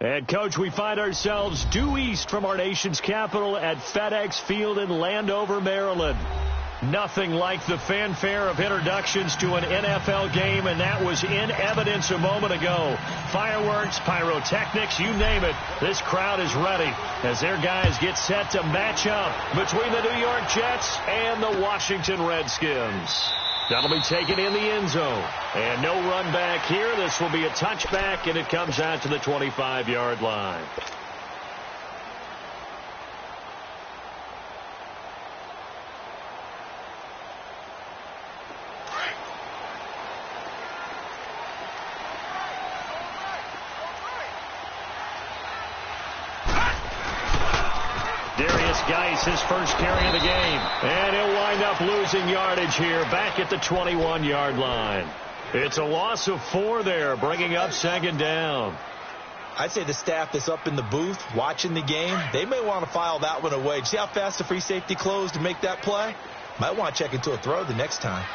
And, Coach, we find ourselves due east from our nation's capital at FedEx Field in Landover, Maryland. Nothing like the fanfare of introductions to an NFL game, and that was in evidence a moment ago. Fireworks, pyrotechnics, you name it. This crowd is ready as their guys get set to match up between the New York Jets and the Washington Redskins. That'll be taken in the end zone. And no run back here. This will be a touchback, and it comes out to the 25-yard line. Geis, his first carry of the game. And he'll wind up losing yardage here back at the 21-yard line. It's a loss of 4 there, bringing up second down. I'd say the staff that's up in the booth watching the game, they may want to file that one away. See how fast the free safety closed to make that play? Might want to check into a throw the next time.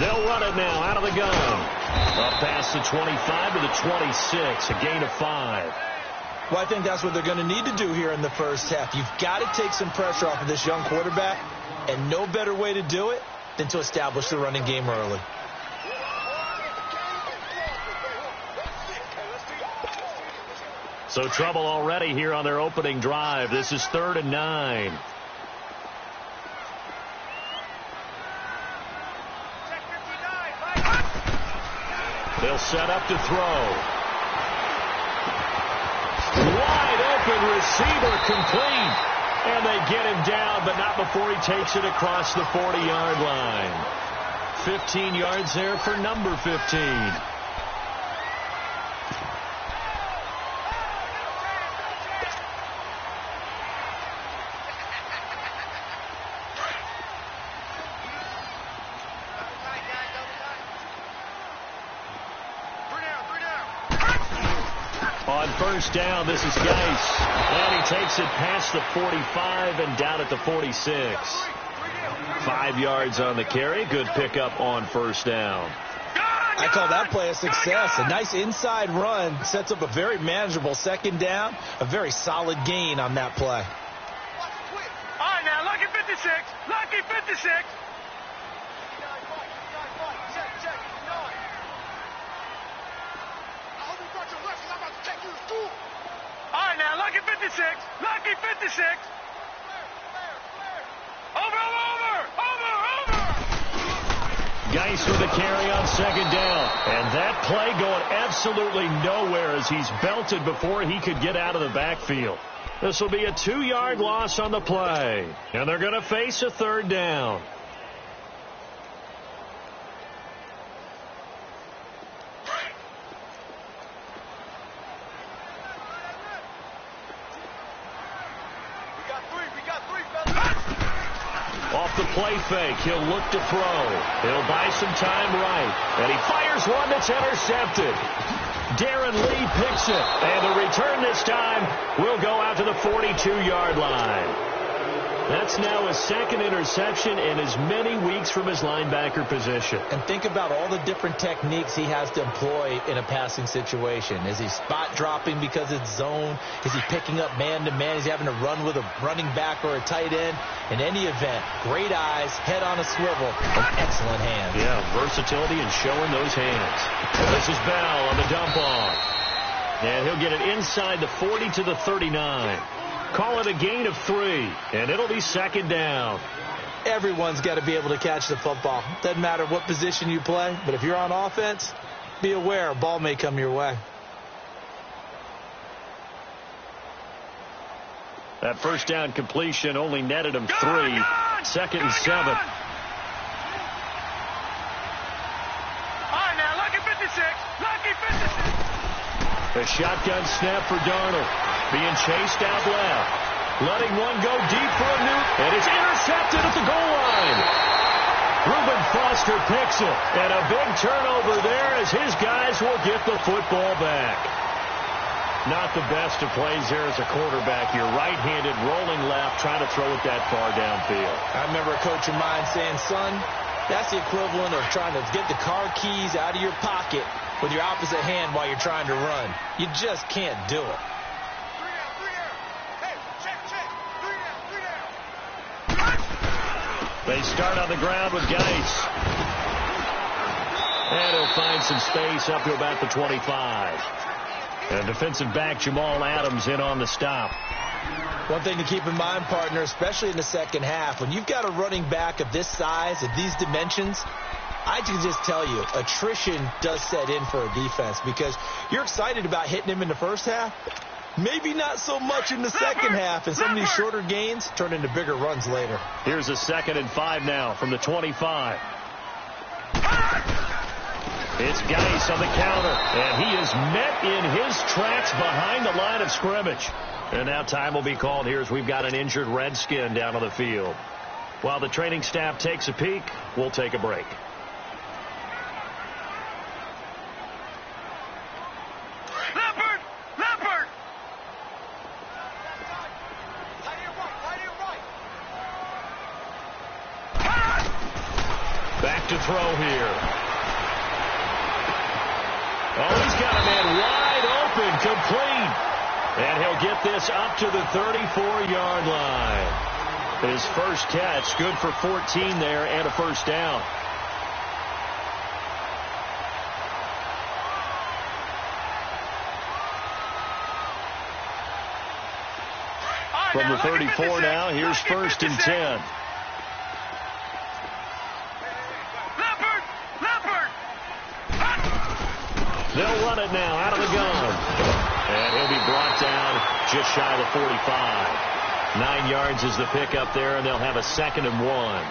They'll run it now out of the gun. Up past the 25 to the 26, a gain of 5. Well, I think that's what they're going to need to do here in the first half. You've got to take some pressure off of this young quarterback, and no better way to do it than to establish the running game early. So trouble already here on their opening drive. This is 3rd and 9. They'll set up to throw. Wide open receiver complete. And they get him down, but not before he takes it across the 40-yard line. 15 yards there for number 15. On first down, this is Geis. And he takes it past the 45 and down at the 46. 5 yards on the carry. Good pickup on first down. I call that play a success. A nice inside run sets up a very manageable second down. A very solid gain on that play. All right, now, lucky 56. Lucky 56. All right, now, lucky 56. Lucky 56. Over. Geis with a carry on second down. And that play going absolutely nowhere as he's belted before he could get out of the backfield. This will be a 2-yard loss on the play. And they're going to face a third down. Off the play fake, he'll look to throw. He'll buy some time right. And he fires one that's intercepted. Darren Lee picks it. And the return this time will go out to the 42-yard line. That's now his second interception in as many weeks from his linebacker position. And think about all the different techniques he has to employ in a passing situation. Is he spot dropping because it's zone? Is he picking up man-to-man? Is he having to run with a running back or a tight end? In any event, great eyes, head on a swivel, and excellent hands. Yeah, versatility and showing those hands. This is Bell on the dump off. And he'll get it inside the 40 to the 39. Call it a gain of 3, and it'll be second down. Everyone's got to be able to catch the football. Doesn't matter what position you play, but if you're on offense, be aware a ball may come your way. That first down completion only netted him 3. 2nd and 7. All right, now, lucky 56. Lucky 56. A shotgun snap for Darnold. Being chased out left. Letting one go deep for a Newt. And it's intercepted at the goal line. Reuben Foster picks it. And a big turnover there as his guys will get the football back. Not the best of plays there as a quarterback. You're right-handed, rolling left, trying to throw it that far downfield. I remember a coach of mine saying, son, that's the equivalent of trying to get the car keys out of your pocket with your opposite hand while you're trying to run. You just can't do it. They start on the ground with Geis. And he'll find some space up to about the 25. And defensive back Jamal Adams in on the stop. One thing to keep in mind, partner, especially in the second half, when you've got a running back of this size, of these dimensions, I can just tell you, attrition does set in for a defense because you're excited about hitting him in the first half. Maybe not so much in the second half, and some of these shorter gains turn into bigger runs later. Here's a 2nd and 5 now from the 25. It's Geis on the counter, and he is met in his tracks behind the line of scrimmage. And now time will be called here as we've got an injured Redskin down on the field. While the training staff takes a peek, we'll take a break. Back to throw here. Oh, he's got a man wide open, complete. And he'll get this up to the 34-yard line. His first catch, good for 14 there and a first down. From the 34 now, here's 1st and 10. They'll run it now out of the gun. And he'll be brought down just shy of the 45. 9 yards is the pickup there, and they'll have a 2nd and 1.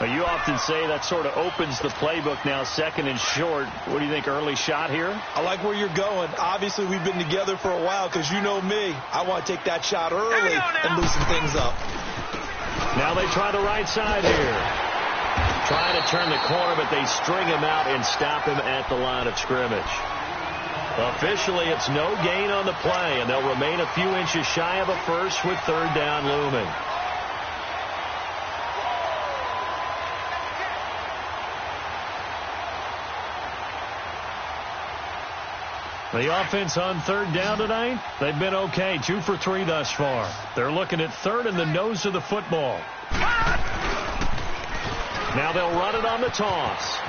Now, you often say that sort of opens the playbook now, 2nd and short. What do you think, early shot here? I like where you're going. Obviously, we've been together for a while because you know me. I want to take that shot early and loosen things up. Now they try the right side here. Trying to turn the corner, but they string him out and stop him at the line of scrimmage. Officially, it's no gain on the play, and they'll remain a few inches shy of a first with 3rd down looming. The offense on 3rd down tonight, they've been okay, 2 for 3 thus far. They're looking at 3rd and the nose of the football. Now they'll run it on the toss.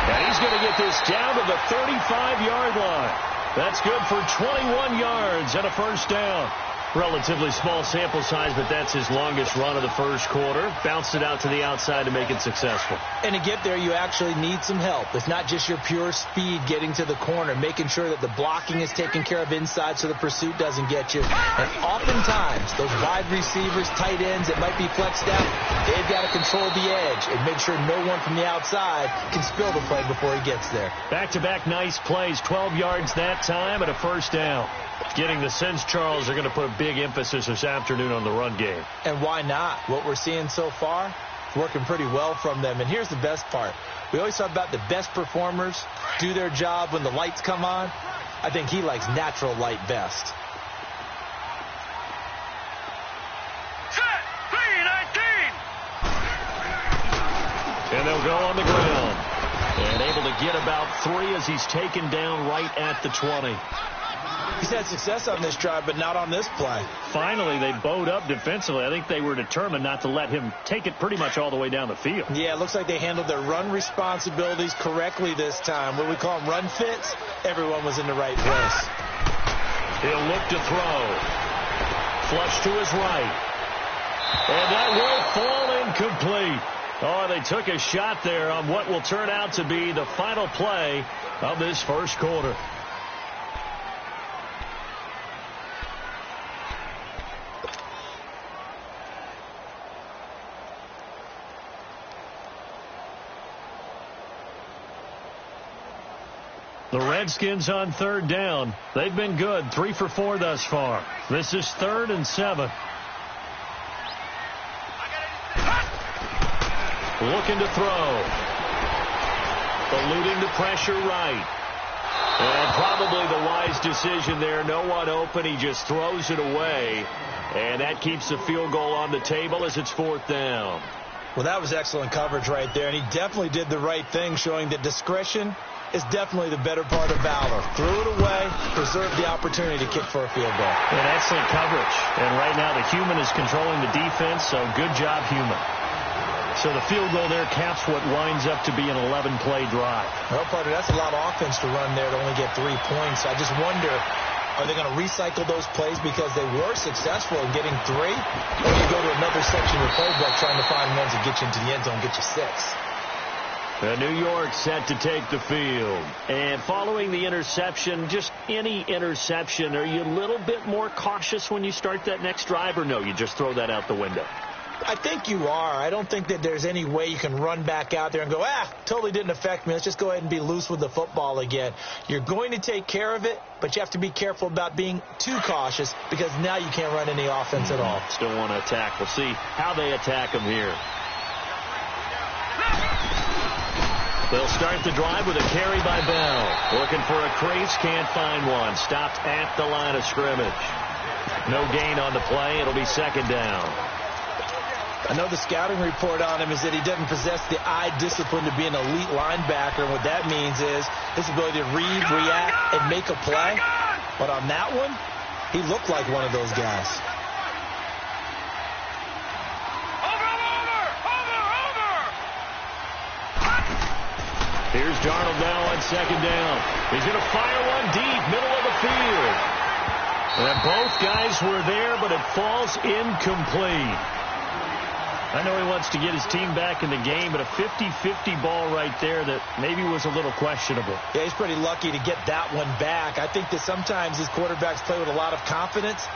And he's going to get this down to the 35-yard line. That's good for 21 yards and a first down. Relatively small sample size, but that's his longest run of the first quarter. Bounced it out to the outside to make it successful. And to get there, you actually need some help. It's not just your pure speed getting to the corner, making sure that the blocking is taken care of inside so the pursuit doesn't get you. And oftentimes, those wide receivers, tight ends that might be flexed out, they've got to control the edge and make sure no one from the outside can spill the play before he gets there. Back-to-back nice plays, 12 yards that time and a first down. Getting the sense, Charles, are going to put a big emphasis this afternoon on the run game. And why not? What we're seeing so far, working pretty well from them. And here's the best part. We always talk about the best performers do their job when the lights come on. I think he likes natural light best. Set, 3-19. And they'll go on the ground. And able to get about 3 as he's taken down right at the 20. He's had success on this drive, but not on this play. Finally, they bowed up defensively. I think they were determined not to let him take it pretty much all the way down the field. Yeah, it looks like they handled their run responsibilities correctly this time. What we call them run fits, everyone was in the right place. He'll look to throw. Flush to his right. And that will fall incomplete. Oh, they took a shot there on what will turn out to be the final play of this first quarter. The Redskins on 3rd down. They've been good, 3 for 4 thus far. This is 3rd and 7. Looking to throw. Eluding the pressure right. And probably the wise decision there. No one open. He just throws it away. And that keeps the field goal on the table as it's 4th down. Well, that was excellent coverage right there, and he definitely did the right thing, showing that discretion is definitely the better part of valor. Threw it away, preserved the opportunity to kick for a field goal. And excellent coverage. And right now the human is controlling the defense, so good job, human. So the field goal there caps what winds up to be an 11-play drive. Well, partner, that's a lot of offense to run there to only get 3 points. I just wonder, are they going to recycle those plays because they were successful in getting 3? Or do you go to another section of the playbook trying to find ones that get you into the end zone, get you 6? New York set to take the field. And following the interception, just any interception, are you a little bit more cautious when you start that next drive, or no, you just throw that out the window? I think you are. I don't think that there's any way you can run back out there and go, totally didn't affect me. Let's just go ahead and be loose with the football again. You're going to take care of it, but you have to be careful about being too cautious because now you can't run any offense at all. Still want to attack. We'll see how they attack them here. They'll start the drive with a carry by Bell. Looking for a crease, can't find one. Stopped at the line of scrimmage. No gain on the play. It'll be second down. I know the scouting report on him is that he doesn't possess the eye discipline to be an elite linebacker. And what that means is his ability to read, react, and make a play. But on that one, he looked like one of those guys. Here's Darnold now on second down. He's going to fire one deep, middle of the field. And both guys were there, but it falls incomplete. I know he wants to get his team back in the game, but a 50-50 ball right there that maybe was a little questionable. Yeah, he's pretty lucky to get that one back. I think that sometimes his quarterbacks play with a lot of confidence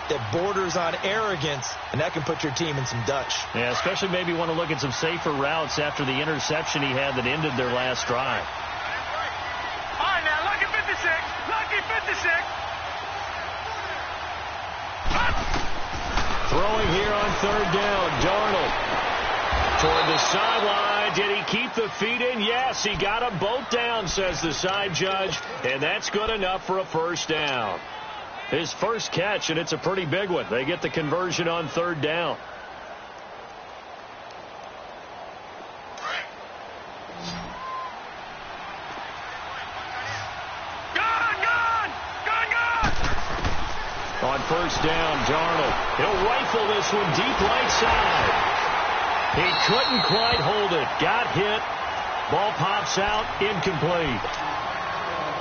that borders on arrogance, and that can put your team in some Dutch. Yeah, especially maybe want to look at some safer routes after the interception he had that ended their last drive. All right, now, lucky 56. Lucky 56. Throwing here on third down, Darnold. Toward the sideline. Did he keep the feet in? Yes, he got them both down, says the side judge, and that's good enough for a first down. His first catch, and it's a pretty big one. They get the conversion on third down. On first down, Darnold. He'll rifle this one deep right side. He couldn't quite hold it. Got hit. Ball pops out. Incomplete.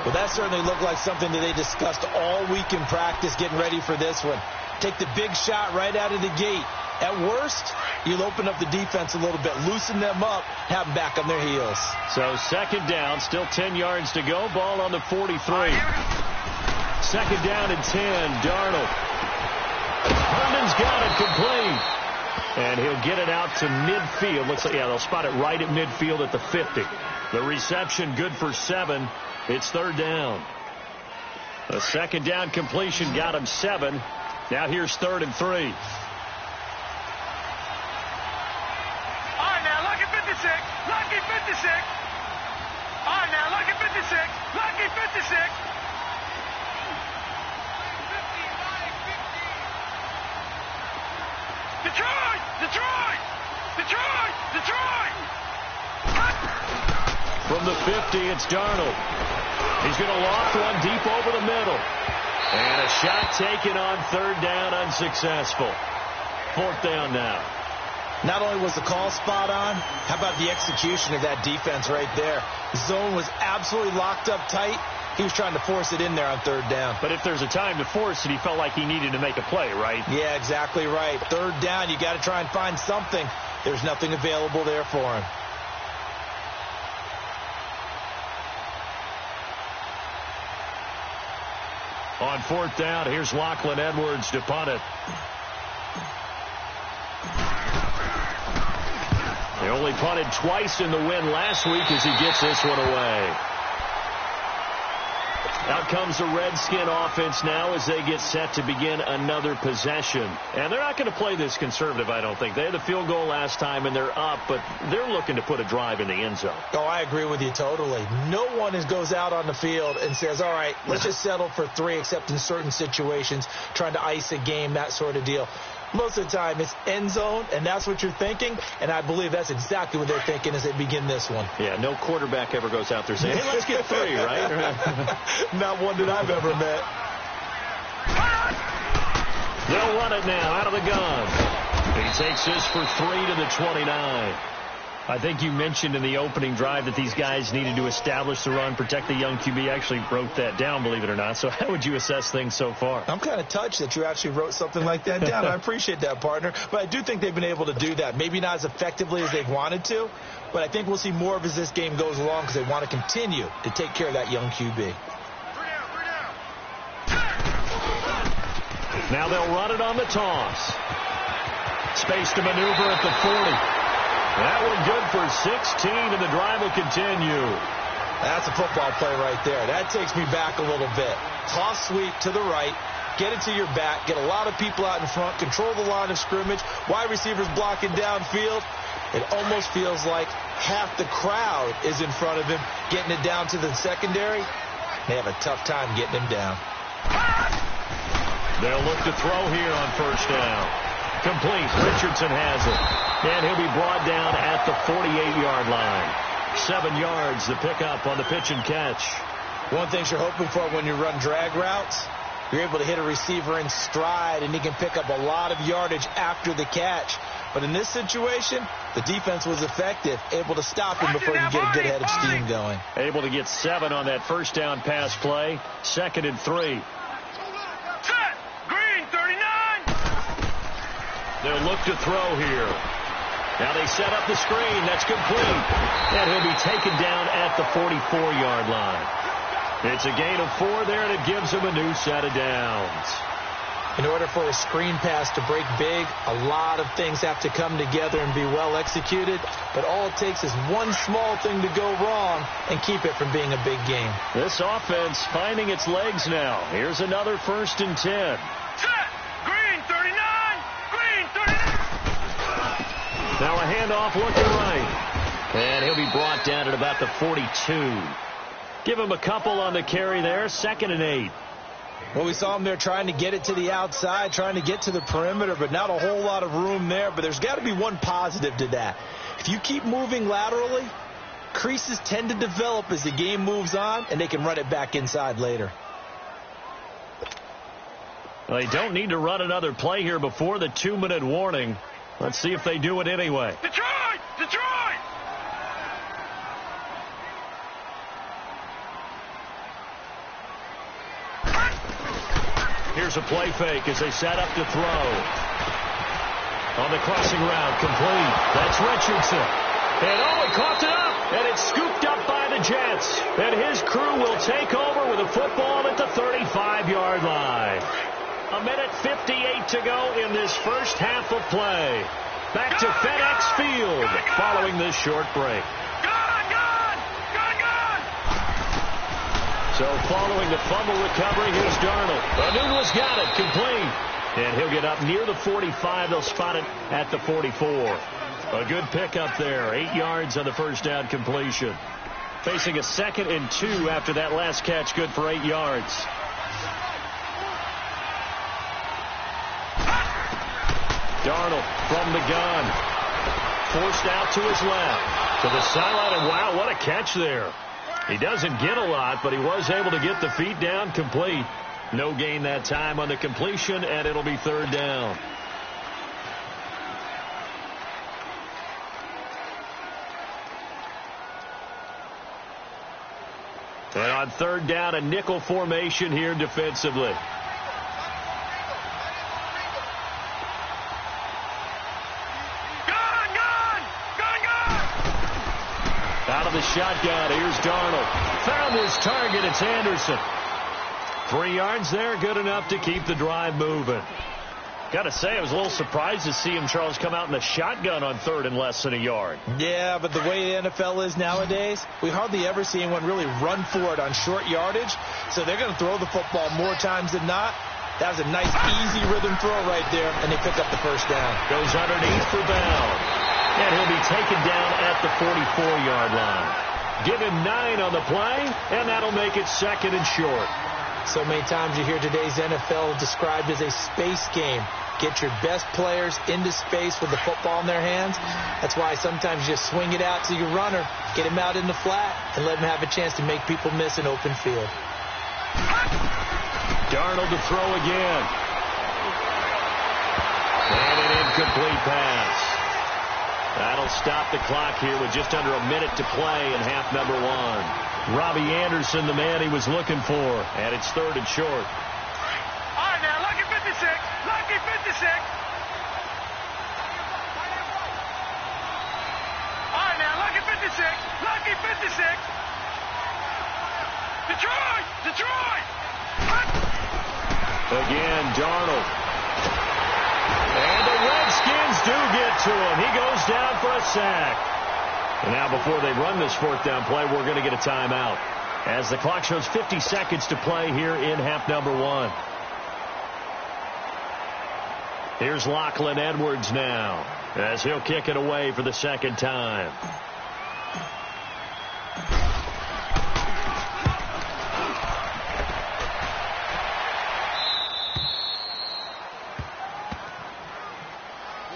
Well, that certainly looked like something that they discussed all week in practice getting ready for this one. Take the big shot right out of the gate. At worst, you'll open up the defense a little bit, loosen them up, have them back on their heels. So second down, still 10 yards to go. Ball on the 43. Second down and 10, Darnold. Herndon's got it complete. And he'll get it out to midfield. Looks like, yeah, they'll spot it right at midfield at the 50. The reception good for 7. It's third down. A second down completion got him 7. Now here's 3rd and 3. All right, now, lucky 56. Lucky 56. All right, now, lucky 56. Lucky 56. Detroit! Detroit! Detroit! Detroit! From the 50, it's Darnold. He's going to loft one deep over the middle. And a shot taken on third down, unsuccessful. Fourth down now. Not only was the call spot on, how about the execution of that defense right there? Zone was absolutely locked up tight. He was trying to force it in there on third down. But if there's a time to force it, he felt like he needed to make a play, right? Yeah, exactly right. Third down, you got to try and find something. There's nothing available there for him. On fourth down, here's Lachlan Edwards to punt it. They only punted twice in the win last week as he gets this one away. Out comes the Redskin offense now as they get set to begin another possession. And they're not going to play this conservative, I don't think. They had the field goal last time, and they're up, but they're looking to put a drive in the end zone. Oh, I agree with you totally. No one goes out on the field and says, all right, let's just settle for 3, except in certain situations, trying to ice a game, that sort of deal. Most of the time, it's end zone, and that's what you're thinking. And I believe that's exactly what they're thinking as they begin this one. Yeah, no quarterback ever goes out there saying, hey, let's get 3, right? Not one that I've ever met. They'll run it now out of the gun. He takes this for 3 to the 29. I think you mentioned in the opening drive that these guys needed to establish the run, protect the young QB. I actually wrote that down, believe it or not. So how would you assess things so far? I'm kind of touched that you actually wrote something like that down. I appreciate that, partner. But I do think they've been able to do that. Maybe not as effectively as they've wanted to, but I think we'll see more of as this game goes along because they want to continue to take care of that young QB. Now they'll run it on the toss. Space to maneuver at the 40. That one good for 16, and the drive will continue. That's a football play right there. That takes me back a little bit. Toss sweep to the right, get it to your back, get a lot of people out in front, control the line of scrimmage, wide receivers blocking downfield. It almost feels like half the crowd is in front of him, getting it down to the secondary. They have a tough time getting him down. They'll look to throw here on first down. Complete. Richardson has it. And he'll be brought down at the 48-yard line. 7 yards the pickup on the pitch and catch. One thing you're hoping for when you run drag routes, you're able to hit a receiver in stride, and he can pick up a lot of yardage after the catch. But in this situation, the defense was effective, able to stop him before he could get a good head of steam going. Able to get 7 on that first down pass play. 2nd and 3. Set. Green, 39. They'll look to throw here. Now they set up the screen. That's complete. And he'll be taken down at the 44-yard line. It's a gain of 4 there, and it gives him a new set of downs. In order for a screen pass to break big, a lot of things have to come together and be well executed. But all it takes is one small thing to go wrong and keep it from being a big game. This offense finding its legs now. Here's another 1st and 10. Set. Green, 39. Green, 39. Now a handoff looking right. And he'll be brought down at about the 42. Give him a couple on the carry there. 2nd and 8. Well, we saw him there trying to get it to the outside, trying to get to the perimeter, but not a whole lot of room there. But there's got to be one positive to that. If you keep moving laterally, creases tend to develop as the game moves on, and they can run it back inside later. Well, they don't need to run another play here before the 2-minute warning. Let's see if they do it anyway. Detroit! Detroit! Here's a play fake as they set up to throw. On the crossing route, complete. That's Richardson. And he coughed it up, and it's scooped up by the Jets. And his crew will take over with a football at the 35-yard line. 1:58 to go in this first half of play. Back to FedEx Field following this short break. So following the fumble recovery, here's Darnold. Anunwa's got it, complete. And he'll get up near the 45. They'll spot it at the 44. A good pickup there. 8 yards on the first down completion. Facing a 2nd and 2 after that last catch, good for 8 yards. Darnold from the gun. Forced out to his left. To the sideline, and wow, what a catch there. He doesn't get a lot, but he was able to get the feet down complete. No gain that time on the completion, and it'll be 3rd down. And on 3rd down, a nickel formation here defensively. Out of the shotgun, here's Darnold. Found his target, it's Anderson. 3 yards there, good enough to keep the drive moving. Got to say, I was a little surprised to see him, Charles, come out in the shotgun on 3rd and less than a yard. Yeah, but the way the NFL is nowadays, we hardly ever see anyone really run for it on short yardage. So they're going to throw the football more times than not. That was a nice, easy rhythm throw right there, and they pick up the first down. Goes underneath for Bell. And he'll be taken down at the 44-yard line. Give him 9 on the play, and that'll make it 2nd and short. So many times you hear today's NFL described as a space game. Get your best players into space with the football in their hands. That's why sometimes you just swing it out to your runner, get him out in the flat, and let him have a chance to make people miss an open field. Darnold to throw again. And an incomplete pass. That'll stop the clock here with just under a minute to play in half number one. Robbie Anderson, the man he was looking for, and it's 3rd and short. All right, now, lucky 56. Lucky 56. All right, now, lucky 56. Lucky 56. Detroit! Detroit! Again, Darnold. And the Redskins do get to him. He goes down for a sack. And now before they run this 4th down play, we're going to get a timeout, as the clock shows 50 seconds to play here in half number one. Here's Lachlan Edwards now, as he'll kick it away for the 2nd time.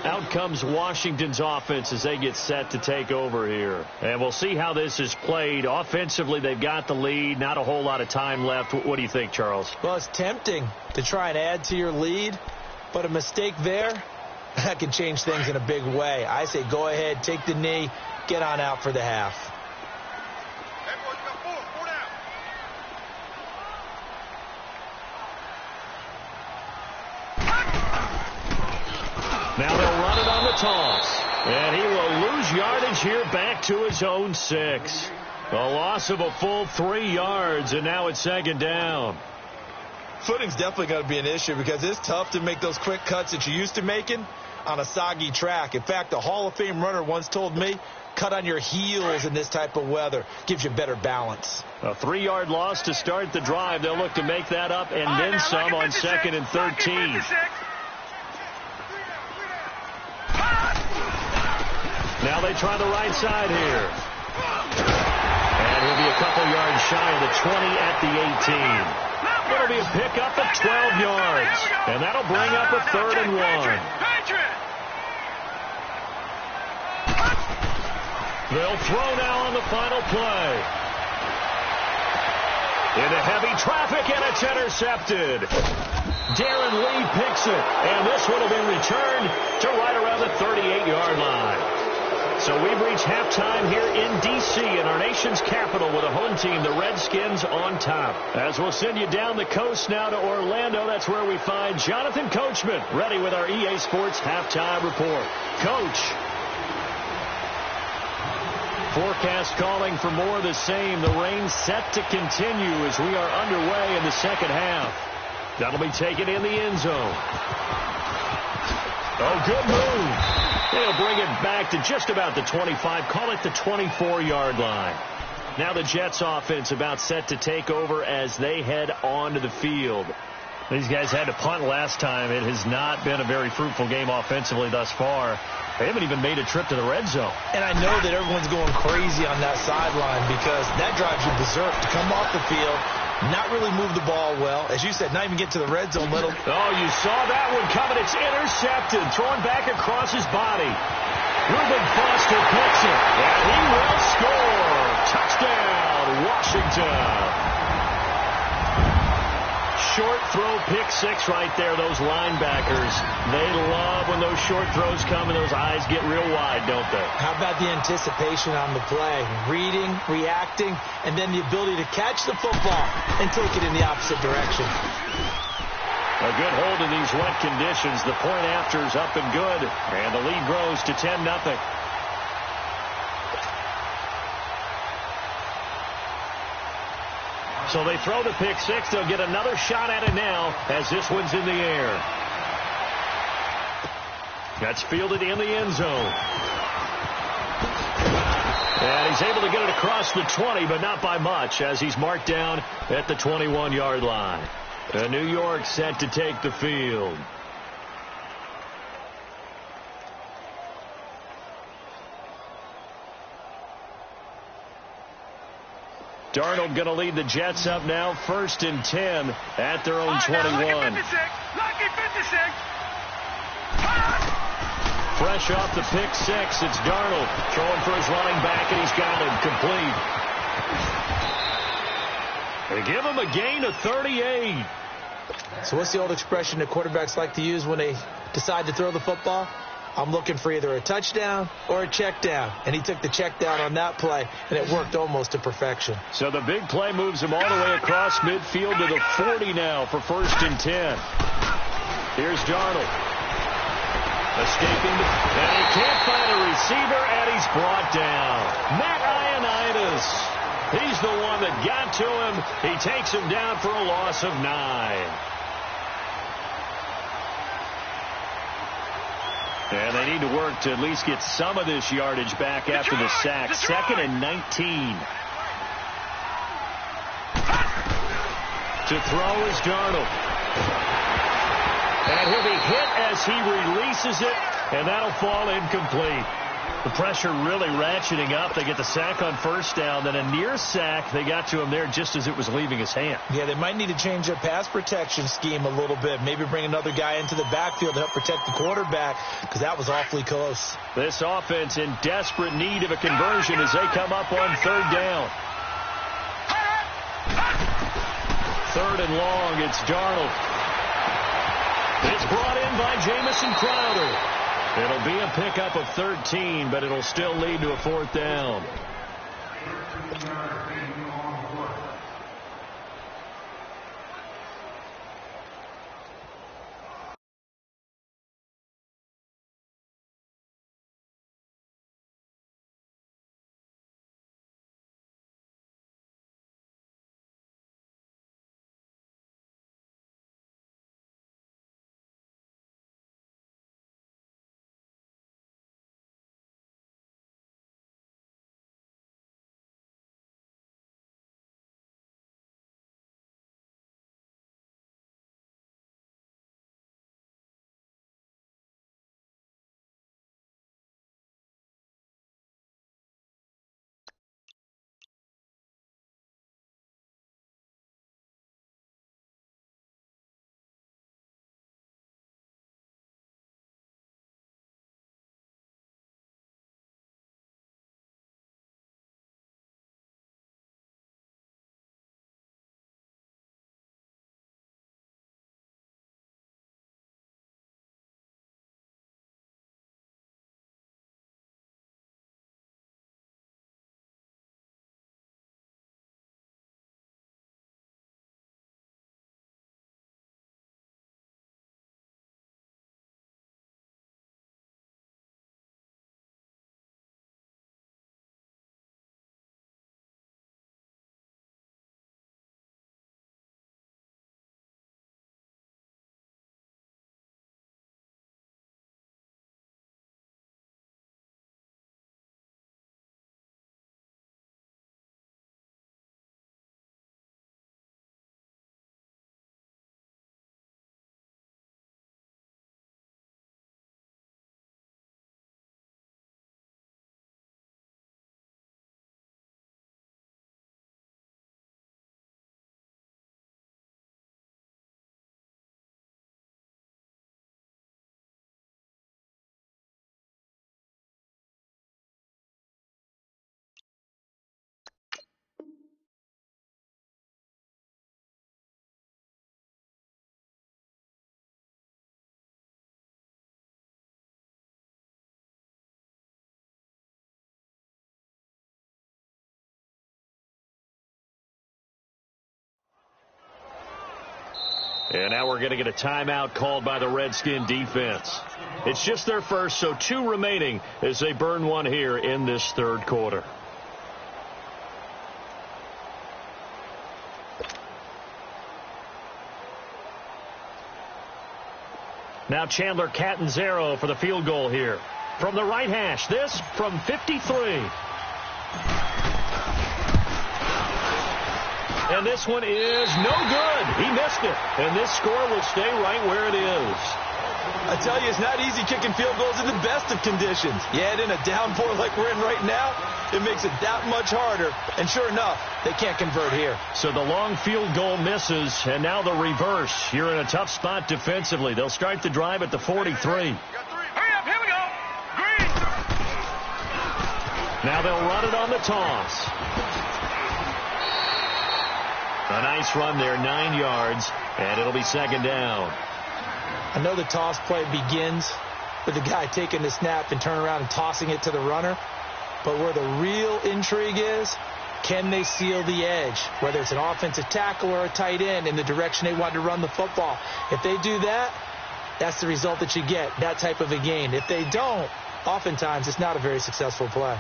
Out comes Washington's offense as they get set to take over here. And we'll see how this is played. Offensively, they've got the lead. Not a whole lot of time left. What do you think, Charles? Well, it's tempting to try and add to your lead, but a mistake there, that can change things in a big way. I say go ahead, take the knee, get on out for the half. Now they'll run it on the toss. And he will lose yardage here back to his own 6. A loss of a full 3 yards, and now it's 2nd down. Footing's definitely going to be an issue because it's tough to make those quick cuts that you're used to making on a soggy track. In fact, a Hall of Fame runner once told me, cut on your heels in this type of weather. Gives you better balance. A 3-yard loss to start the drive. They'll look to make that up and then some on 2nd and 13. Now they try the right side here. And he'll be a couple yards shy of the 20 at the 18. It'll be a pickup at 12 yards. And that'll bring up a 3rd and 1. They'll throw now on the final play. Into heavy traffic, and it's intercepted. Darren Lee picks it, and this one will be returned to right around the 38-yard line. So we've reached halftime here in D.C. in our nation's capital with a home team, the Redskins, on top. As we'll send you down the coast now to Orlando, that's where we find Jonathan Coachman ready with our EA Sports halftime report. Coach. Forecast calling for more of the same. The rain set to continue as we are underway in the 2nd half. That'll be taken in the end zone. Oh, good move. They'll bring it back to just about the 25. Call it the 24-yard line. Now the Jets offense about set to take over as they head onto the field. These guys had to punt last time. It has not been a very fruitful game offensively thus far. They haven't even made a trip to the red zone. And I know that everyone's going crazy on that sideline because that drives you berserk to come off the field, not really move the ball well. As you said, not even get to the red zone. Oh, you saw that one coming. It's intercepted. Thrown back across his body. Reuben Foster picks it. And he will score. Touchdown, Washington. Short throw, pick 6 right there. Those linebackers, they love when those short throws come and those eyes get real wide, don't they? How about the anticipation on the play? Reading, reacting, and then the ability to catch the football and take it in the opposite direction. A good hold in these wet conditions. The point after is up and good, and the lead grows to 10-0. So they throw the pick 6. They'll get another shot at it now as this one's in the air. That's fielded in the end zone. And he's able to get it across the 20, but not by much as he's marked down at the 21-yard line. New York set to take the field. Darnold going to lead the Jets up now, 1st and 10 at their own 21. Lucky 56. Lucky 56. Fresh off the pick six, it's Darnold throwing for his running back, and he's got him complete. They give him a gain of 38. So what's the old expression that quarterbacks like to use when they decide to throw the football? I'm looking for either a touchdown or a check down. And he took the check down on that play, and it worked almost to perfection. So the big play moves him all the way across midfield to the 40 now for 1st and 10. Here's Darnold. Escaping, and he can't find a receiver, and he's brought down. Matt Ioannidis. He's the one that got to him. He takes him down for a loss of 9. And they need to work to at least get some of this yardage back after the sack. 2nd and 19. To throw is Darnold. And he'll be hit as he releases it, and that'll fall incomplete. The pressure really ratcheting up. They get the sack on 1st down, then a near sack. They got to him there just as it was leaving his hand. Yeah, they might need to change their pass protection scheme a little bit. Maybe bring another guy into the backfield to help protect the quarterback, because that was awfully close. This offense in desperate need of a conversion as they come up on 3rd down. 3rd and long, it's Darnold. It's brought in by Jamison Crowder. It'll be a pickup of 13, but it'll still lead to a 4th down. And now we're going to get a timeout called by the Redskin defense. It's just their first, so 2 remaining as they burn one here in this 3rd quarter. Now Chandler Catanzaro for the field goal here. From the right hash, this from 53. And this one is no good. He missed it. And this score will stay right where it is. I tell you, it's not easy kicking field goals in the best of conditions. Yet in a downpour like we're in right now, it makes it that much harder. And sure enough, they can't convert here. So the long field goal misses, and now the reverse. You're in a tough spot defensively. They'll start the drive at the 43. Hurry up, here we go. Green. Now they'll run it on the toss. A nice run there, 9 yards, and it'll be second down. I know the toss play begins with the guy taking the snap and turning around and tossing it to the runner. But where the real intrigue is, can they seal the edge? Whether it's an offensive tackle or a tight end in the direction they want to run the football. If they do that, that's the result that you get, that type of a gain. If they don't, oftentimes it's not a very successful play.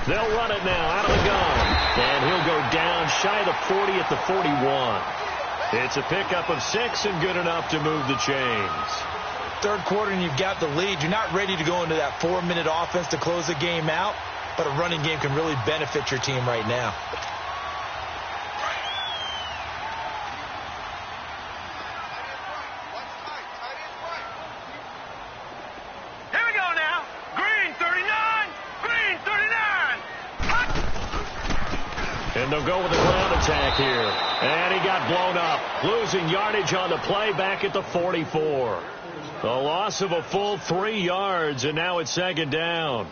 They'll run it now out of the gun. And he'll go down shy of the 40 at the 41. It's a pickup of 6 and good enough to move the chains. Third quarter and you've got the lead. You're not ready to go into that 4-minute offense to close the game out. But a running game can really benefit your team right now. And they'll go with the ground attack here. And he got blown up. Losing yardage on the play back at the 44. The loss of a full 3 yards, and now it's second down.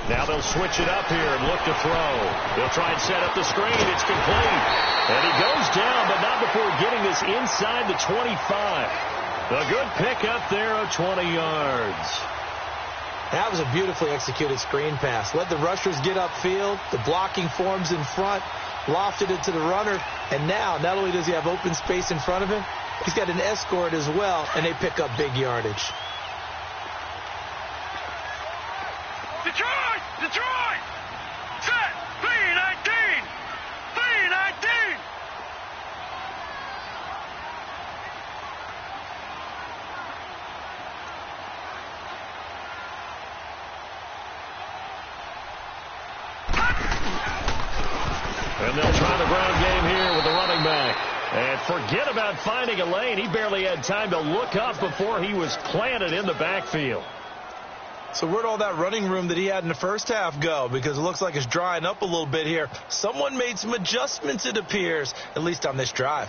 Now they'll switch it up here and look to throw. They'll try and set up the screen. It's complete. And he goes down, but not before getting this inside the 25. A good pickup there of 20 yards. That was a beautifully executed screen pass. Let the rushers get upfield. The blocking forms in front. Lofted it to the runner. And now, not only does he have open space in front of him, he's got an escort as well, and they pick up big yardage. Detroit! Detroit! Set! 3-19! 3-19! And they'll try the ground game here with the running back. And forget about finding a lane. He barely had time to look up before he was planted in the backfield. So where'd all that running room that he had in the first half go? Because it looks like it's drying up a little bit here. Someone made some adjustments, it appears, at least on this drive.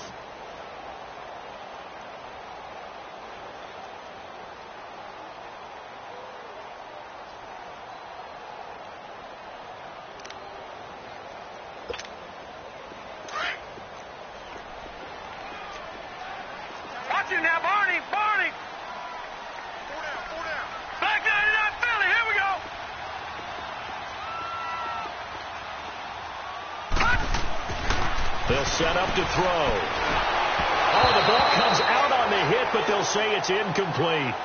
Watch it now, Barney! Barney! 4 down. Back 99 Philly, here we go! They'll set up to throw. Oh, the ball comes out on the hit, but they'll say it's incomplete.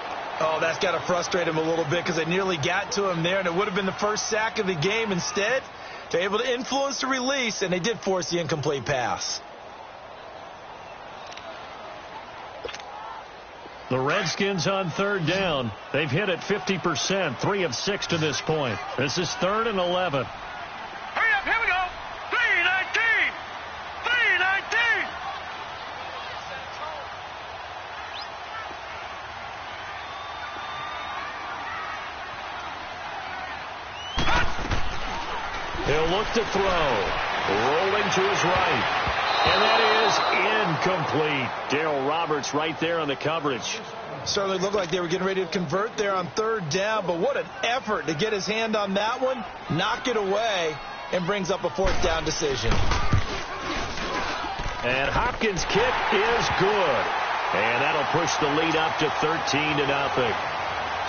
Oh, that's got to frustrate him a little bit because they nearly got to him there, and it would have been the first sack of the game. Instead, they're able to influence the release, and they did force the incomplete pass. The Redskins on third down. They've hit it 50%, 3 of 6 to this point. This is 3rd and 11. Hurry up, here we go! 3-19! 3-19! He'll look to throw. Rolling to his right. And that is incomplete. Darryl Roberts right there on the coverage. Certainly looked like they were getting ready to convert there on third down, but what an effort to get his hand on that one, knock it away, and brings up a 4th down decision. And Hopkins' kick is good. And that'll push the lead up to 13-0.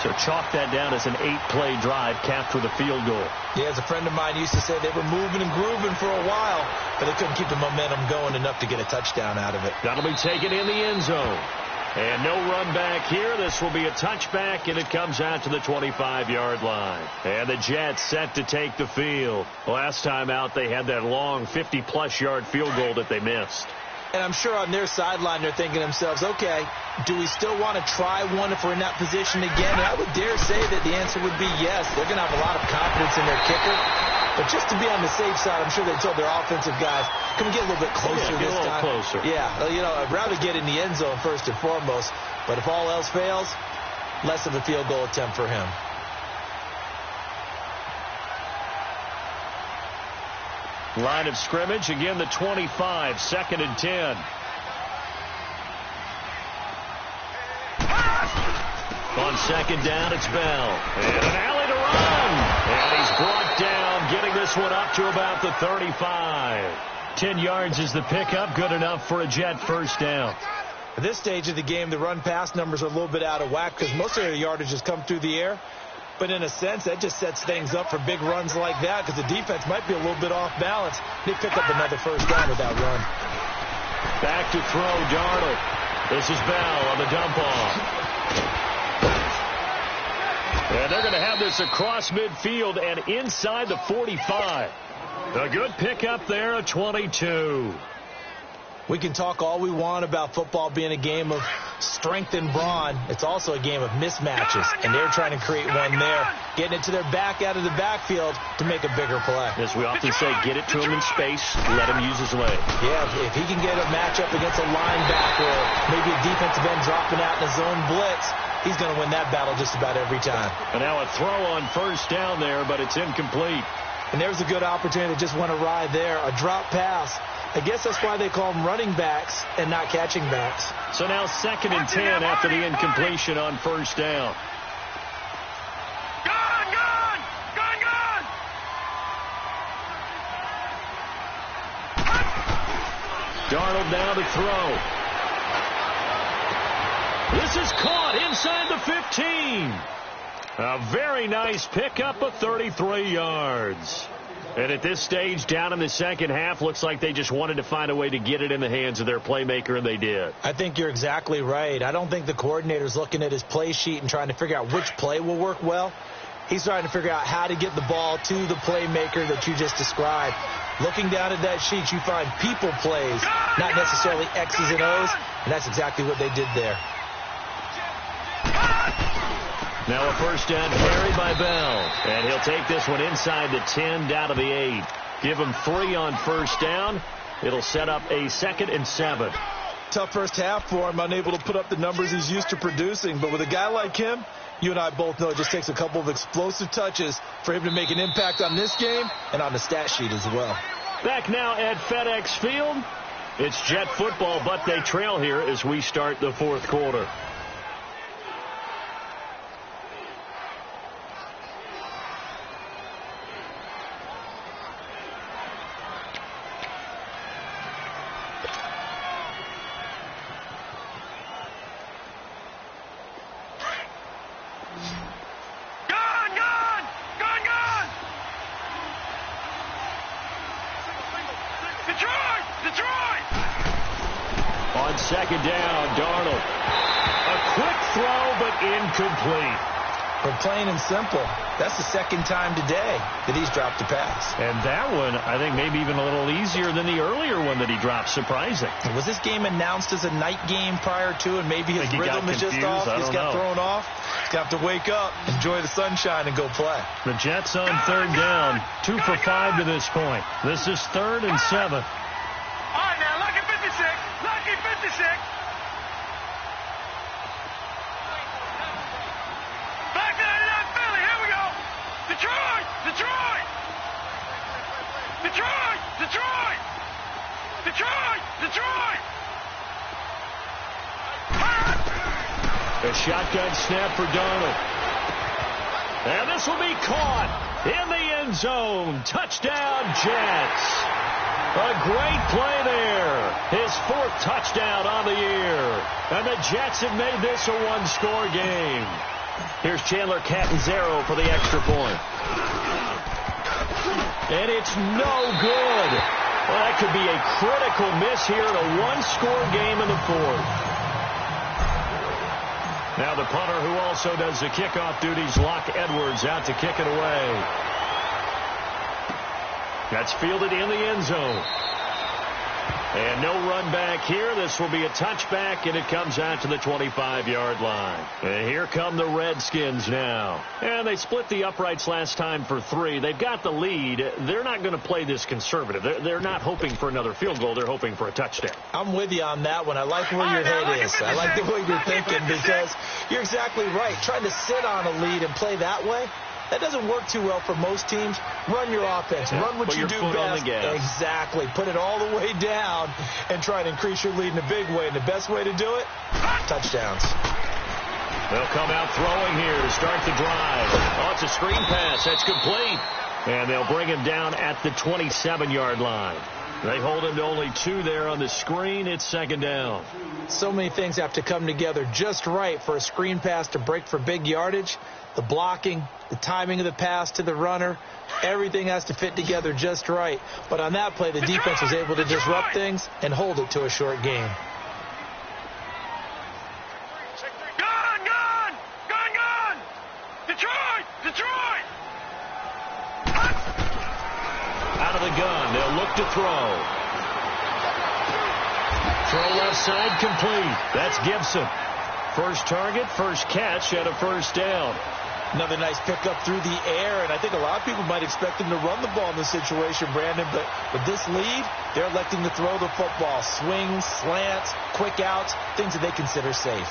So chalk that down as an 8-play drive capped with a field goal. Yeah, as a friend of mine used to say, they were moving and grooving for a while, but they couldn't keep the momentum going enough to get a touchdown out of it. That'll be taken in the end zone. And no run back here. This will be a touchback, and it comes out to the 25-yard line. And the Jets set to take the field. Last time out, they had that long 50-plus yard field goal that they missed. And I'm sure on their sideline they're thinking to themselves, okay, do we still want to try one if we're in that position again? And I would dare say that the answer would be yes. They're going to have a lot of confidence in their kicker. But just to be on the safe side, I'm sure they told their offensive guys, can we get a little bit closer this time? Closer. Yeah, I'd rather get in the end zone first and foremost. But if all else fails, less of a field goal attempt for him. Line of scrimmage, again the 25, 2nd and 10. On 2nd down, it's Bell. And an alley to run. And he's brought down, getting this one up to about the 35. 10 yards is the pickup, good enough for a Jet 1st down. At this stage of the game, the run-pass numbers are a little bit out of whack because most of their yardage has come through the air. But in a sense, that just sets things up for big runs like that because the defense might be a little bit off balance. They pick up another 1st down with that run. Back to throw, Darnold. This is Bell on the dump off. And they're going to have this across midfield and inside the 45. A good pickup there, a 22. We can talk all we want about football being a game of strength and brawn. It's also a game of mismatches, and they're trying to create one there, getting it to their back out of the backfield to make a bigger play. As we often say, get it to him in space, let him use his leg. Yeah, if he can get a matchup against a linebacker or maybe a defensive end dropping out in a zone blitz, he's going to win that battle just about every time. And now a throw on 1st down there, but it's incomplete. And there's a good opportunity that just went awry there, a drop pass. I guess that's why they call them running backs and not catching backs. So now 2nd and 10 after the incompletion on 1st down. Gone! Darnold now to throw. This is caught inside the 15. A very nice pickup of 33 yards. And at this stage, down in the 2nd half, looks like they just wanted to find a way to get it in the hands of their playmaker, and they did. I think you're exactly right. I don't think the coordinator's looking at his play sheet and trying to figure out which play will work well. He's trying to figure out how to get the ball to the playmaker that you just described. Looking down at that sheet, you find people plays, not necessarily X's and O's, and that's exactly what they did there. Now a 1st down carry by Bell. And he'll take this one inside the 10 down to the 8. Give him 3 on 1st down. It'll set up a 2nd and 7. Tough first half for him, unable to put up the numbers he's used to producing. But with a guy like him, you and I both know it just takes a couple of explosive touches for him to make an impact on this game and on the stat sheet as well. Back now at FedEx Field. It's Jet football, but they trail here as we start the 4th quarter. Detroit! On 2nd down, Darnold. A quick throw, but incomplete. But plain and simple, that's the 2nd time today that he's dropped a pass. And that one, I think, maybe even a little easier than the earlier one that he dropped. Surprising. Was this game announced as a night game prior to, and maybe his rhythm is just off? He's got thrown off. He's got to wake up, enjoy the sunshine, and go play. The Jets on 3rd down, 2 for 5 to this point. This is 3rd and 7. All right, now, lucky 56. Lucky 56. Back to 99 Philly. Here we go. Detroit! Detroit! Detroit! Detroit! Detroit! Detroit! A shotgun snap for Darnold. And this will be caught in the end zone. Touchdown, Jets. A great play there. His 4th touchdown on the year. And the Jets have made this a one-score game. Here's Chandler Catanzaro for the extra point. And it's no good. Well, that could be a critical miss here in a one-score game in the 4th. Now the punter, who also does the kickoff duties, Locke Edwards, out to kick it away. That's fielded in the end zone. And no run back here. This will be a touchback, and it comes out to the 25-yard line. And here come the Redskins now. And they split the uprights last time for 3. They've got the lead. They're not going to play this conservative. They're not hoping for another field goal. They're hoping for a touchdown. I'm with you on that one. I like where your head is. I like the way you're thinking, because you're exactly right. Trying to sit on a lead and play that way, that doesn't work too well for most teams. Run your offense. Run what you do best. Exactly. Put it all the way down and try to increase your lead in a big way. And the best way to do it, touchdowns. They'll come out throwing here to start the drive. Oh, it's a screen pass. That's complete. And they'll bring him down at the 27-yard line. They hold him to only 2 there on the screen. It's 2nd down. So many things have to come together just right for a screen pass to break for big yardage. The blocking, the timing of the pass to the runner, everything has to fit together just right. But on that play, the defense was able to disrupt things and hold it to a short game. Gone! Detroit! Out of the gun, they'll look to throw. Throw left side, complete. That's Gibson. First target, first catch, and a first down. Another nice pickup through the air, and I think a lot of people might expect him to run the ball in this situation, Brandon, but with this lead, they're electing to throw the football. Swings, slants, quick outs, things that they consider safe.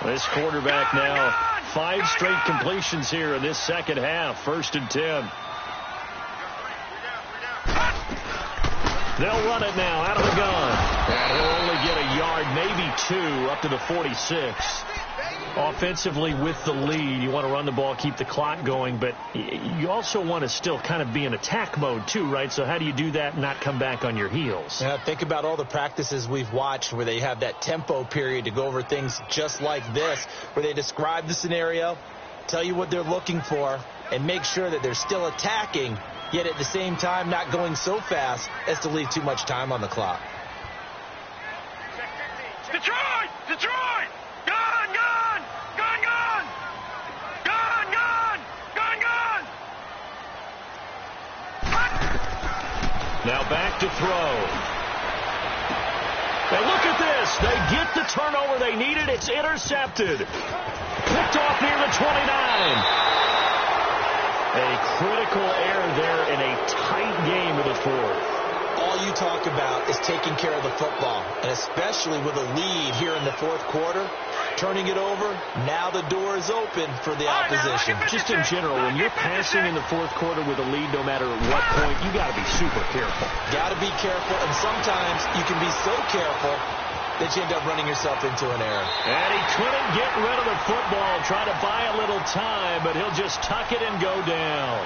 This quarterback now, 5 straight completions here in this second half. 1st and 10. They'll run it now out of the gun. And he'll only get a yard, maybe 2, up to the 46. Offensively with the lead, you want to run the ball, keep the clock going, but you also want to still kind of be in attack mode too, right? So how do you do that and not come back on your heels? Yeah, think about all the practices we've watched where they have that tempo period to go over things just like this, where they describe the scenario, tell you what they're looking for, and make sure that they're still attacking, yet at the same time not going so fast as to leave too much time on the clock. Detroit! Now back to throw. And look at this. They get the turnover they needed. It's intercepted. Picked off near the 29. A critical error there in a tight game of the 4th. All you talk about is taking care of the football, and especially with a lead here in the 4th quarter, turning it over, now the door is open for the opposition. Just in general, when you're passing in the 4th quarter with a lead, no matter what point, you got to be super careful. Got to be careful, and sometimes you can be so careful that you end up running yourself into an error. And he couldn't get rid of the football, trying to buy a little time, but he'll just tuck it and go down.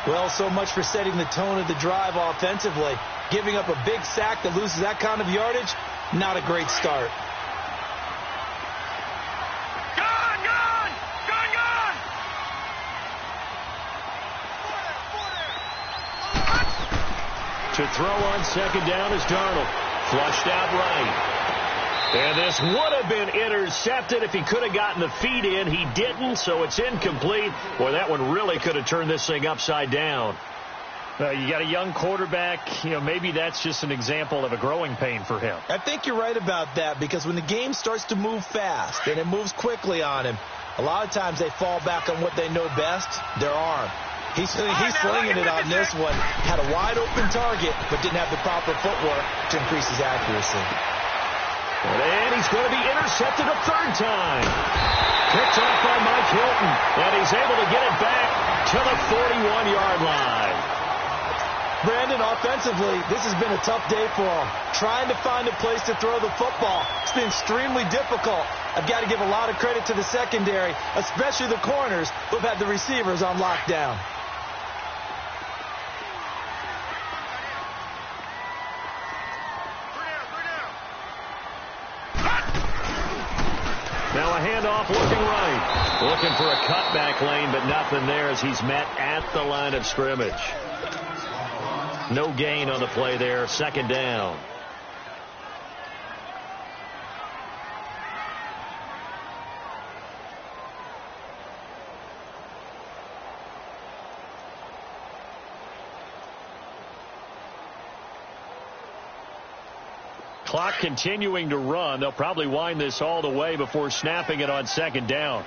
Well, so much for setting the tone of the drive offensively. Giving up a big sack that loses that kind of yardage, not a great start. To throw on second down is Darnold. Flushed out right. And this would have been intercepted if he could have gotten the feet in. He didn't, so it's incomplete. Boy, that one really could have turned this thing upside down. You got a young quarterback. Maybe that's just an example of a growing pain for him. I think you're right about that, because when the game starts to move fast and it moves quickly on him, a lot of times they fall back on what they know best, their arm. He's slinging it on this one. Had a wide-open target, but didn't have the proper footwork to increase his accuracy. And he's going to be intercepted a 3rd time. Picked off by Mike Hilton, and he's able to get it back to the 41-yard line. Brandon, offensively, this has been a tough day for them. Trying to find a place to throw the football. It's been extremely difficult. I've got to give a lot of credit to the secondary, especially the corners who've had the receivers on lockdown. Now a handoff looking right. Looking for a cutback lane, but nothing there as he's met at the line of scrimmage. No gain on the play there. Second down. Clock continuing to run. They'll probably wind this all the way before snapping it on second down.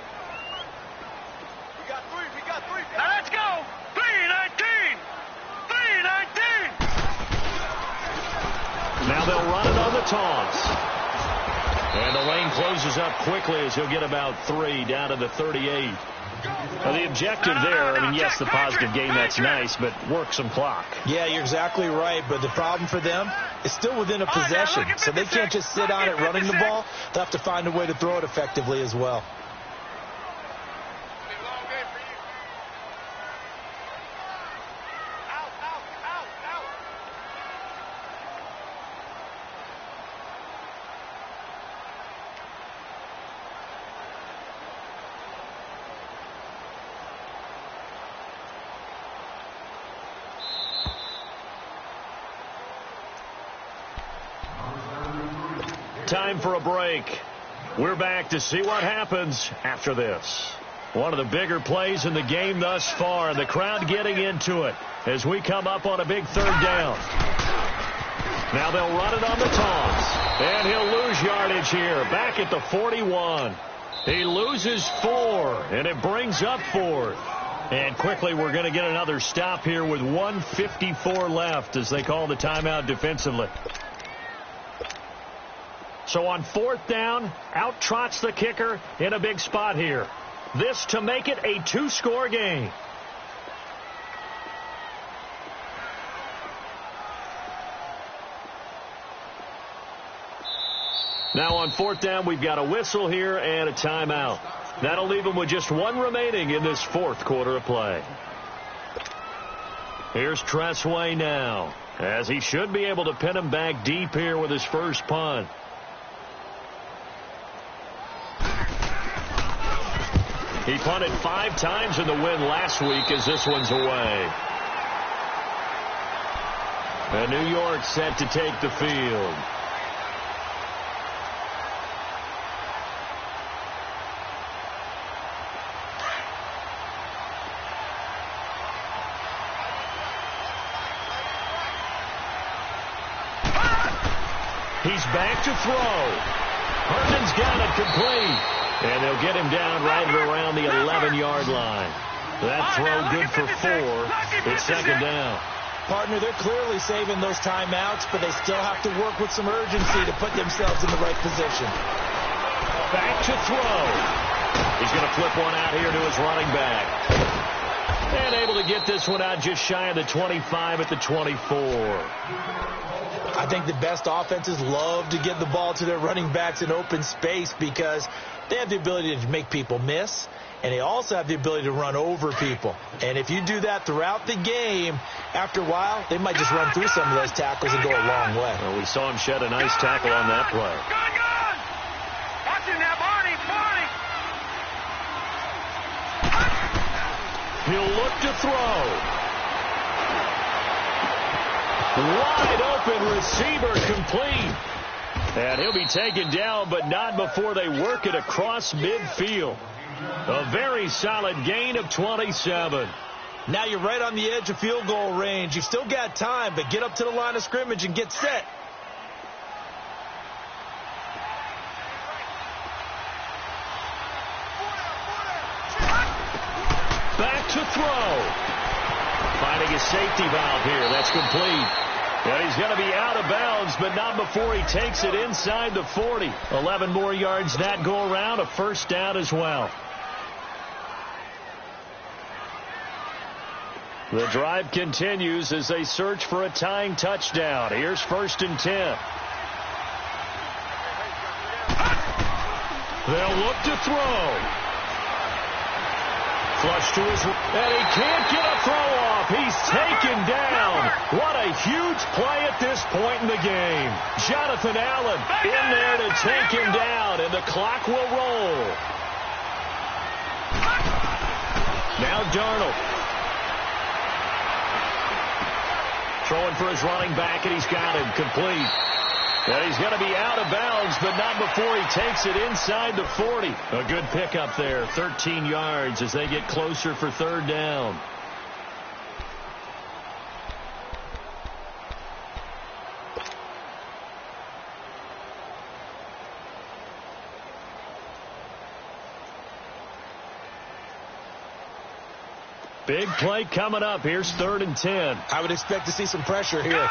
We got three. Now let's go. 3:19. 3:19. Now they'll run it on the toss. And the lane closes up quickly as he'll get about 3 down to the 38. Now the objective there, I mean, yes, the positive gain, that's nice, but work some clock. Yeah, you're exactly right, but the problem for them is still within a possession, so they can't just sit on it running the ball. They'll have to find a way to throw it effectively as well. Time for a break. We're back to see what happens after this. One of the bigger plays in the game thus far, and the crowd getting into it as we come up on a big third down. Now they'll run it on the toss, and he'll lose yardage here. Back at the 41. He loses 4, and it brings up 4th. And quickly we're going to get another stop here with 1:54 left as they call the timeout defensively. So on 4th down, out trots the kicker in a big spot here. This to make it a 2-score game. Now on 4th down, we've got a whistle here and a timeout. That'll leave them with just 1 remaining in this 4th quarter of play. Here's Tressway now, as he should be able to pin him back deep here with his first punt. He punted 5 times in the win last week as this one's away. And New York set to take the field. He's back to throw. Herndon's got it complete. And they'll get him down right around the 11-yard line. That throw good for 4. It's second down. Partner, they're clearly saving those timeouts, but they still have to work with some urgency to put themselves in the right position. Back to throw. He's going to flip one out here to his running back. And able to get this one out just shy of the 25 at the 24. I think the best offenses love to get the ball to their running backs in open space because they have the ability to make people miss, and they also have the ability to run over people. And if you do that throughout the game, after a while, they might just run through some of those tackles and go a long way. Well, we saw him shed a nice tackle on that play. Good. Watch it now, Barney. He'll look to throw. Wide open receiver complete. And he'll be taken down, but not before they work it across midfield. A very solid gain of 27. Now you're right on the edge of field goal range. You've still got time, but get up to the line of scrimmage and get set. Back to throw. Finding a safety valve here. That's complete. And he's going to be out of bounds, but not before he takes it inside the 40. 11 more yards that go around. A first down as well. The drive continues as they search for a tying touchdown. Here's 1st and 10. They'll look to throw. Flush to his, and he can't get a throw off. He's taken down. What a huge play at this point in the game. Jonathan Allen in there to take him down, and the clock will roll. Now Darnold. Throwing for his running back, and he's got him complete. And he's going to be out of bounds, but not before he takes it inside the 40. A good pickup there, 13 yards as they get closer for 3rd down. Big play coming up. Here's 3rd and 10. I would expect to see some pressure here.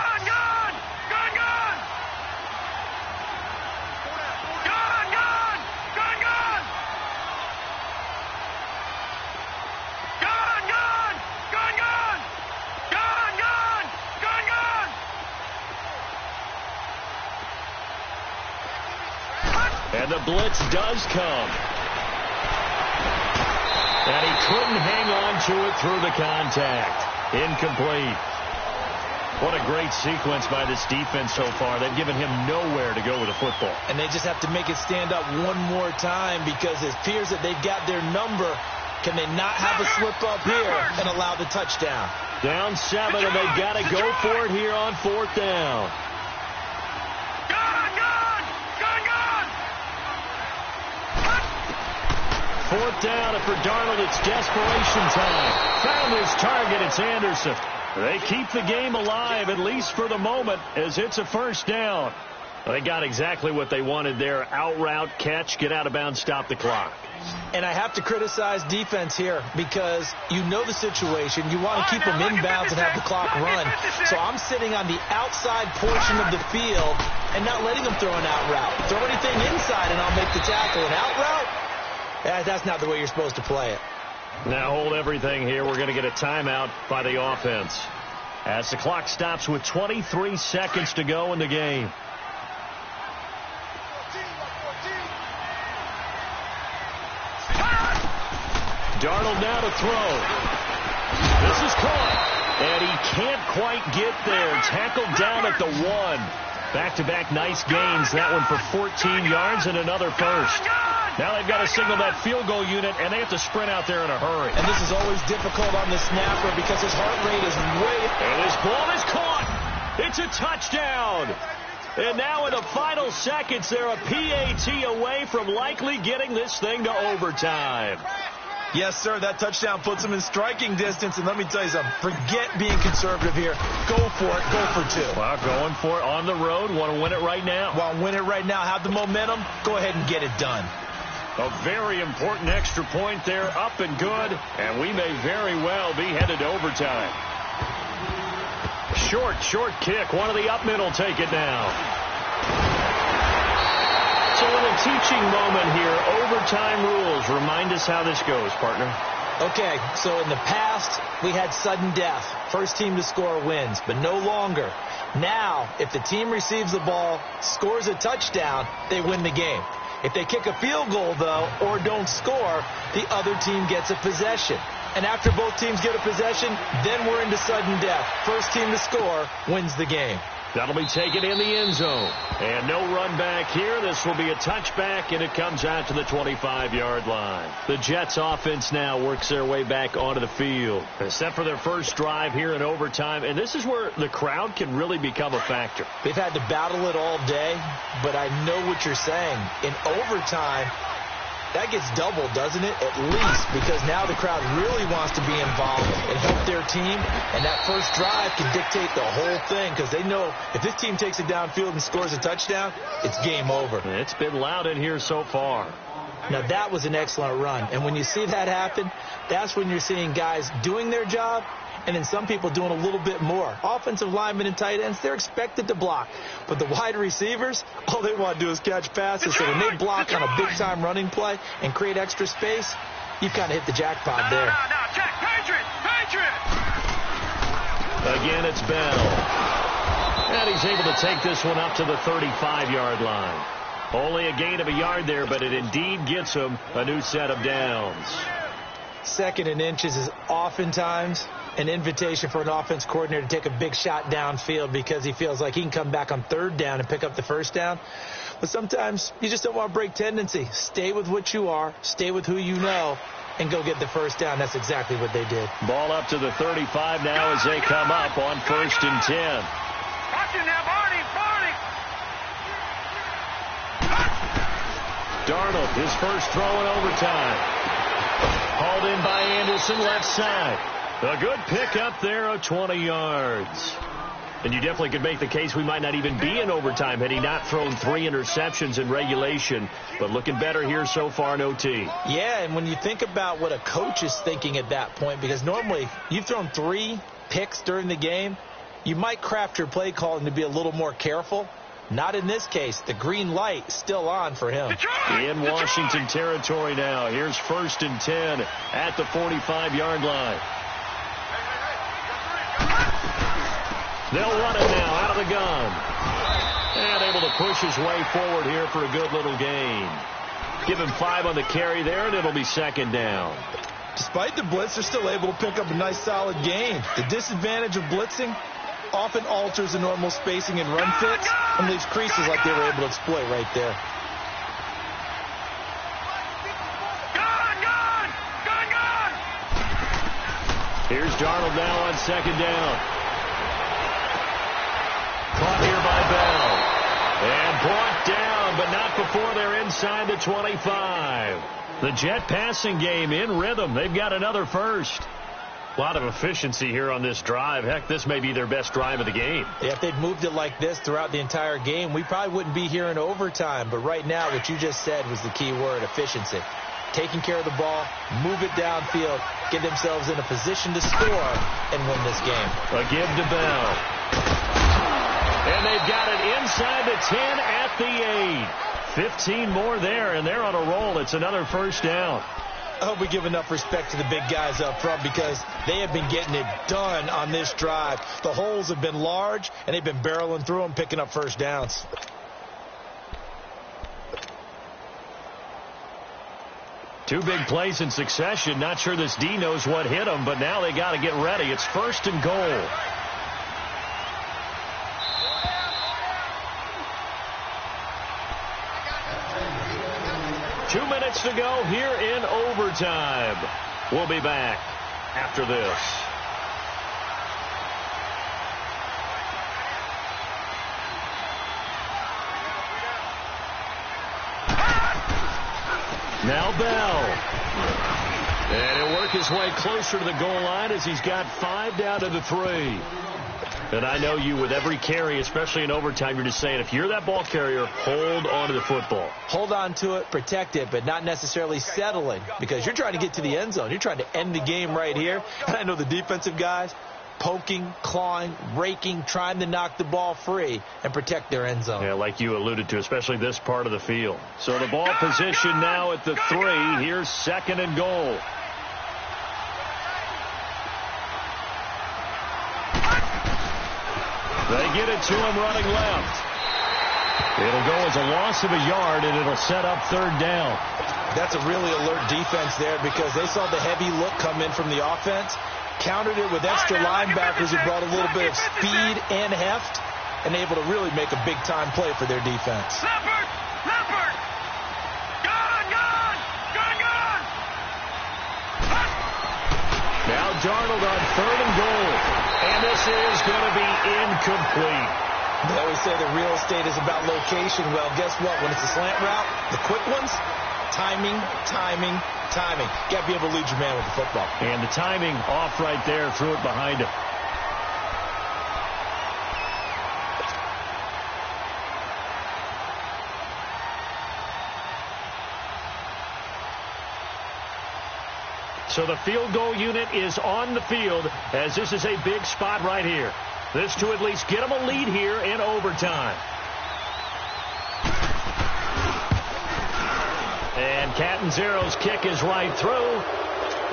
And the blitz does come. And he couldn't hang on to it through the contact. Incomplete. What a great sequence by this defense so far. They've given him nowhere to go with the football. And they just have to make it stand up one more time because it appears that they've got their number. Can they not have a slip up here and allow the touchdown? Down 7, and they've got to go for it here on 4th down. 4th down, and for Darnold, it's desperation time. Found his target. It's Anderson. They keep the game alive, at least for the moment, as it's a 1st down. They got exactly what they wanted there. Out route, catch, get out of bounds, stop the clock. And I have to criticize defense here because you know the situation. You want to keep them in bounds and have the clock run. So I'm sitting on the outside portion of the field and not letting them throw an out route. Throw anything inside and I'll make the tackle. An out route? That's not the way you're supposed to play it. Now hold everything here. We're going to get a timeout by the offense as the clock stops with 23 seconds to go in the game. Darnold now to throw. This is caught, and he can't quite get there. Tackled down at the 1. Back-to-back nice gains. That one for 14 yards and another first. Now they've got to signal that field goal unit, and they have to sprint out there in a hurry. And this is always difficult on the snapper because his heart rate is way... And this ball is caught. It's a touchdown. And now in the final seconds, they're a PAT away from likely getting this thing to overtime. Yes, sir, that touchdown puts them in striking distance. And let me tell you something, forget being conservative here. Go for it, go for 2. Well, going for it on the road. Want to win it right now? Want to win it right now, have the momentum, go ahead and get it done. A very important extra point there, up and good, and we may very well be headed to overtime. Short kick. One of the up men will take it now. So a little teaching moment here. Overtime rules. Remind us how this goes, partner. Okay, so in the past, we had sudden death. First team to score wins, but no longer. Now, if the team receives the ball, scores a touchdown, they win the game. If they kick a field goal, though, or don't score, the other team gets a possession. And after both teams get a possession, then we're into sudden death. First team to score wins the game. That'll be taken in the end zone. And no run back here. This will be a touchback, and it comes out to the 25-yard line. The Jets offense now works their way back onto the field. They're set for their first drive here in overtime, and this is where the crowd can really become a factor. They've had to battle it all day, but I know what you're saying. In overtime, that gets doubled, doesn't it? At least, because now the crowd really wants to be involved and help their team. And that first drive can dictate the whole thing because they know if this team takes it downfield and scores a touchdown, it's game over. It's been loud in here so far. Now, that was an excellent run. And when you see that happen, that's when you're seeing guys doing their job and then some people doing a little bit more. Offensive linemen and tight ends, they're expected to block. But the wide receivers, all they want to do is catch passes. So when they block on a big-time running play and create extra space, you've kind of hit the jackpot there. No, check. Patriot! Again, it's Bell. And he's able to take this one up to the 35-yard line. Only a gain of a yard there, but it indeed gets him a new set of downs. 2nd and inches is oftentimes an invitation for an offense coordinator to take a big shot downfield because he feels like he can come back on 3rd down and pick up the 1st down. But sometimes you just don't want to break tendency. Stay with what you are, stay with who you know, and go get the 1st down. That's exactly what they did. Ball up to the 35 now as they come up on 1st and 10. Watch it now, Barney. Darnold, his first throw in overtime. Hauled in by Anderson, left side. A good pickup there of 20 yards. And you definitely could make the case we might not even be in overtime had he not thrown 3 interceptions in regulation. But looking better here so far in OT. Yeah, and when you think about what a coach is thinking at that point, because normally you've thrown 3 picks during the game, you might craft your play calling to be a little more careful. Not in this case. The green light still on for him. In Washington territory now. Here's 1st and 10 at the 45-yard line. They'll run it now out of the gun. And able to push his way forward here for a good little gain. Give him 5 on the carry there, and it'll be 2nd down. Despite the blitz, they're still able to pick up a nice solid gain. The disadvantage of blitzing often alters the normal spacing and run fits and leaves creases like they were able to exploit right there. Gone! Here's Darnold now on 2nd down. Caught here by Bell. And brought down, but not before they're inside the 25. The Jet passing game in rhythm. They've got another first. A lot of efficiency here on this drive. Heck, this may be their best drive of the game. Yeah, if they'd moved it like this throughout the entire game, we probably wouldn't be here in overtime. But right now, what you just said was the key word, efficiency. Taking care of the ball, move it downfield, get themselves in a position to score, and win this game. A give to Bell. And they've got it inside the 10 at the 8. 15 more there, and they're on a roll. It's another 1st down. I hope we give enough respect to the big guys up front because they have been getting it done on this drive. The holes have been large, and they've been barreling through them, picking up 1st downs. Two big plays in succession. Not sure this D knows what hit them, but now they got to get ready. It's 1st and goal. Two minutes to go here in overtime. We'll be back after this. Now Bell. And he'll work his way closer to the goal line as he's got 5 down to the 3. And I know you, with every carry, especially in overtime, you're just saying, if you're that ball carrier, hold on to the football. Hold on to it, protect it, but not necessarily settling because you're trying to get to the end zone. You're trying to end the game right here. And I know the defensive guys poking, clawing, raking, trying to knock the ball free and protect their end zone. Yeah, like you alluded to, especially this part of the field. So the ball position now at the 3. Here's 2nd and goal. They get it to him running left. It'll go as a loss of a yard, and it'll set up 3rd down. That's a really alert defense there because they saw the heavy look come in from the offense, countered it with extra linebackers who brought a little bit of speed and heft, and able to really make a big-time play for their defense. Leopard! Gone! Now Darnold on 3rd and goal. And this is going to be incomplete. They always say the real estate is about location. Well, guess what? When it's a slant route, the quick ones, timing. Got to be able to lead your man with the football. And the timing off right there, threw it behind him. So the field goal unit is on the field as this is a big spot right here. This to at least get them a lead here in overtime. And Catanzaro's kick is right through.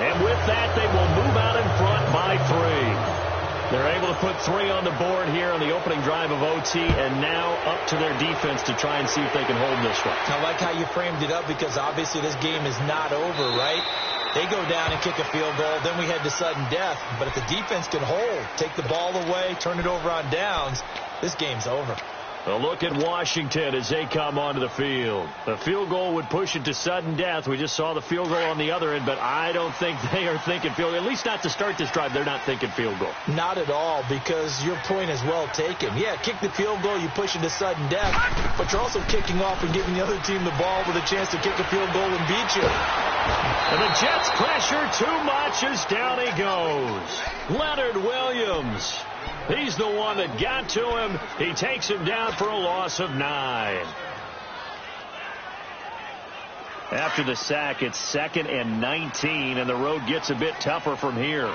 And with that, they will move out in front by 3. They're able to put 3 on the board here on the opening drive of OT, and now up to their defense to try and see if they can hold this one. I like how you framed it up, because obviously this game is not over, right? They go down and kick a field goal, then we head to sudden death. But if the defense can hold, take the ball away, turn it over on downs, this game's over. A look at Washington as they come onto the field. The field goal would push it to sudden death. We just saw the field goal on the other end, but I don't think they are thinking field goal. At least not to start this drive. They're not thinking field goal. Not at all, because your point is well taken. Yeah, kick the field goal, you push it to sudden death, but you're also kicking off and giving the other team the ball with a chance to kick a field goal and beat you. And the Jets pressure too much as down he goes. Leonard Williams. He's the one that got to him. He takes him down for a loss of 9. After the sack, it's 2nd and 19, and the road gets a bit tougher from here.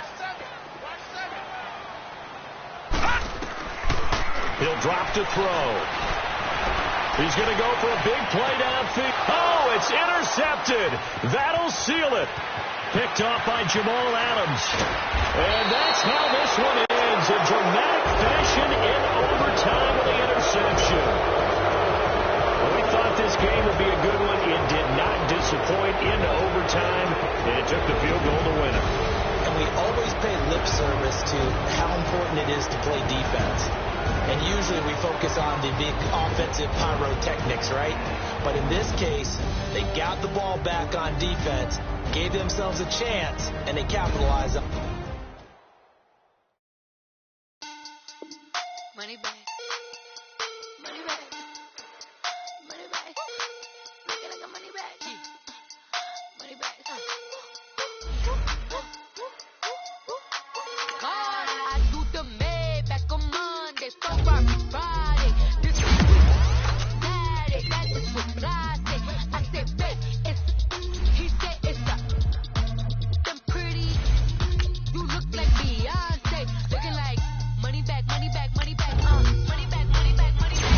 He'll drop to throw. He's going to go for a big play downfield. Oh, it's intercepted. That'll seal it. Picked off by Jamal Adams. And that's how this one ends. A dramatic fashion in overtime with the interception. We thought this game would be a good one. It did not disappoint into overtime, and it took the field goal to win it. And we always pay lip service to how important it is to play defense. And usually we focus on the big offensive pyrotechnics, right? But in this case, they got the ball back on defense, gave themselves a chance, and they capitalized on it. Money back. Money back. Money back. Looking like a money back. Money back. God, I do the Maybach on Monday, so Friday. This is Saturday, that is for Friday. I said, babe, he said it's them pretty. You look like Beyonce, looking like money back, money back, money back. Money back, money back, money back.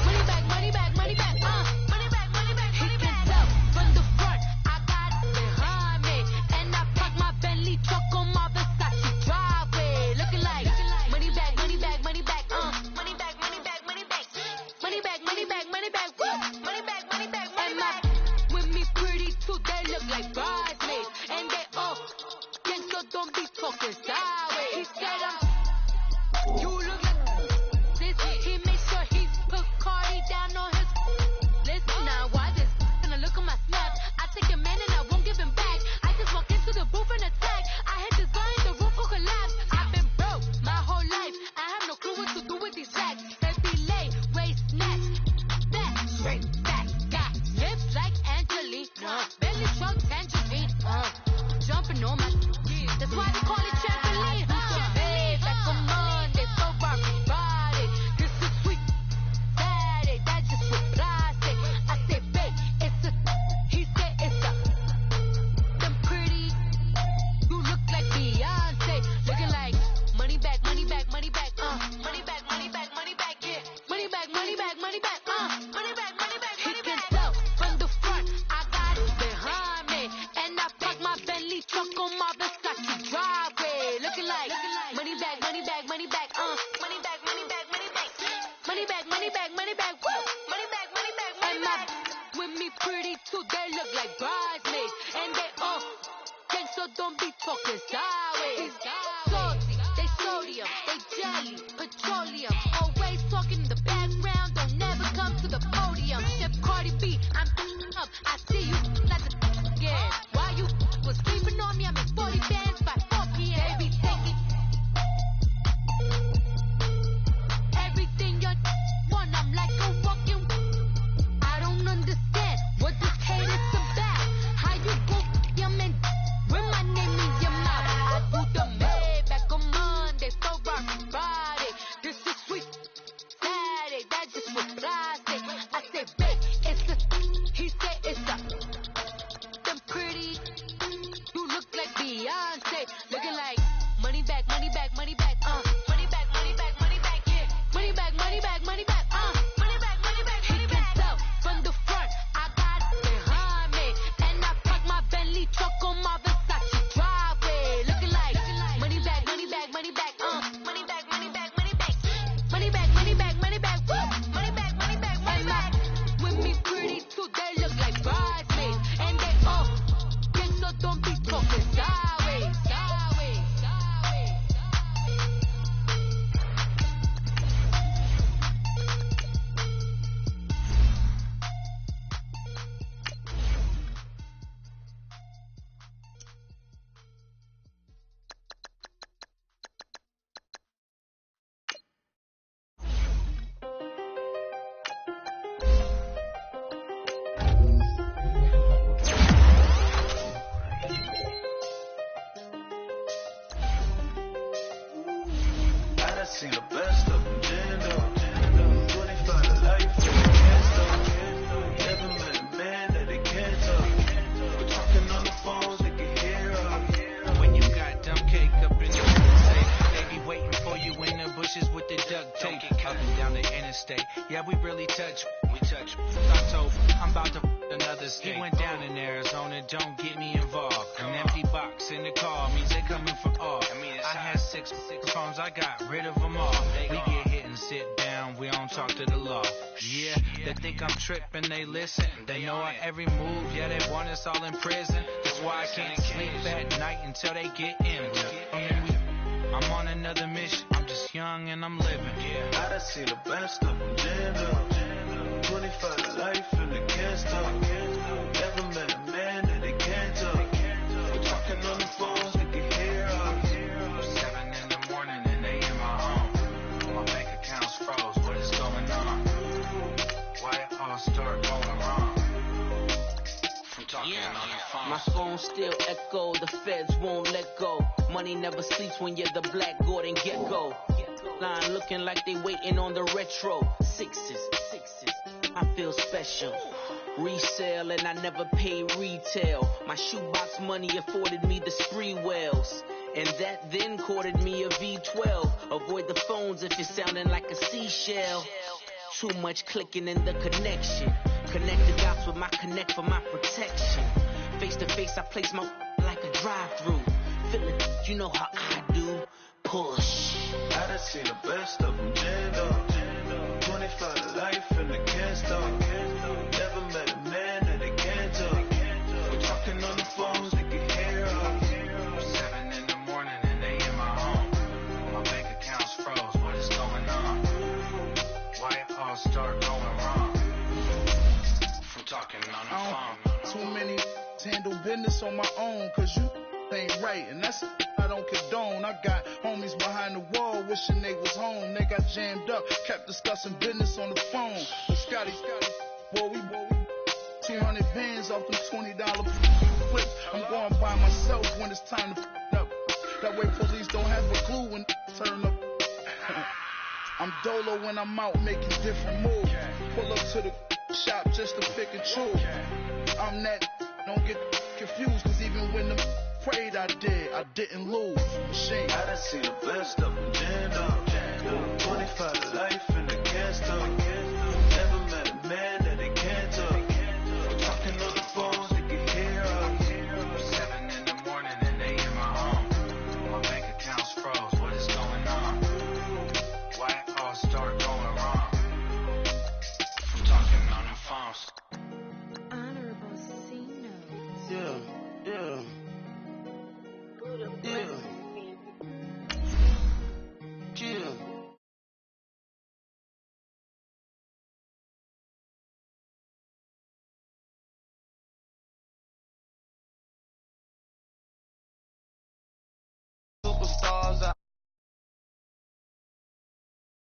Money back, money back, money back. Money back, money back, money back. He can tell from the front, I got it behind me, and I park my Bentley truck on my Versace driveway, looking like money back, money back, money back. Money back, money back, money back. Money back, money back, money back. Money back, money back, money back. With me pretty too, they look like bridesmaids, and they all gang, so don't be talking sideways. He said you look like this. He made sure he put Cardi down on his list. Now why this? Gonna look at my snaps. I take a man and I won't give him back. I just walk into the booth and attack. I had design, the roof will collapse. I've been broke my whole life. I have no clue what to do with these racks. Heavy lay, waist snatch, back, straight back. Got lips like Angelina, belly truck tangerine. Jumping on my, that's why they call it trampoline. Back on Monday, so Friday. This is sweet Saturday, that just was plastic. I said, babe, it's a, he said it's a, them pretty. You look like Beyonce, looking like money back, money back, money back. Money back, money back, money back. Yeah, money back, money back, money back. Money back, money back, money back. He can tell from the front, I got it behind me, and I park my Bentley truck on my Versace driveway, looking like money back, money back, money back. Money back, money back, money back. Money back, money back, money back. Money back, money back, money back. With me pretty too, they look like bridesmaids, and they all gang, so don't be talking sideways. Salty, they sodium, they jelly, petroleum. Always talking in the background, don't never come to the podium. Chef Cardi B, I'm up. I see you like the again. Why you was sleeping on me? I'm in 40 bands by 4 p.m. They be taking everything you want. I'm like a walking. I don't understand what this hate is about. really touch. We touch. I told I'm about to another state. He went down in Arizona, don't get me involved. An empty box in the car means they coming for all. I had six phones, I got rid of them all. We get hit and sit down, we don't talk to the law. Yeah, they think I'm tripping, they listen. They know our every move, yeah, they want us all in prison. That's why I can't sleep at night until they get in. I'm on another mission, I'm just young and I'm living. I done seen the best of them jammed up. 25 to life and they can't stop. Never met a man that they can't talk. We're talking on the phones, they can hear us. 7 in the morning and they in my home. My bank account's froze, what is going on? Why it all start going wrong? From talking on the phone. My phone still echo, the feds won't let go. Money never sleeps when you're the Black Gordon Gecko. Line looking like they waiting on the retro. Sixes, I feel special. Resale and I never pay retail. My shoebox money afforded me the spree wells. And that then courted me a V12. Avoid the phones if you're sounding like a seashell. Too much clicking in the connection. Connect the dots with my connect for my protection. Face to face, I place my like a drive-through. Feeling, you know how I do. Push. I done seen the best of them jammed up. 25 to life and they can't stop. Never met a man that they can't talk. We're talking on the phones, they can hear us. 7 in the morning and they in my home. My bank account's froze, what is going on? Why it all start going wrong? From talking on the phone. Too many handle business on my own, cause you ain't right, and that's I don't condone. I got homies behind the wall wishing they was home. They got jammed up, kept discussing business on the phone. But Scotty, boy, we 200 bands off them $20 flips. I'm going by myself when it's time to up. That way police don't have a clue when turn up. I'm dolo when I'm out making different moves. Pull up to the shop just to pick and choose. I'm that, don't get confused, cause even when the prayed I didn't lose. Machine. I done seen the best of them jammed up. 25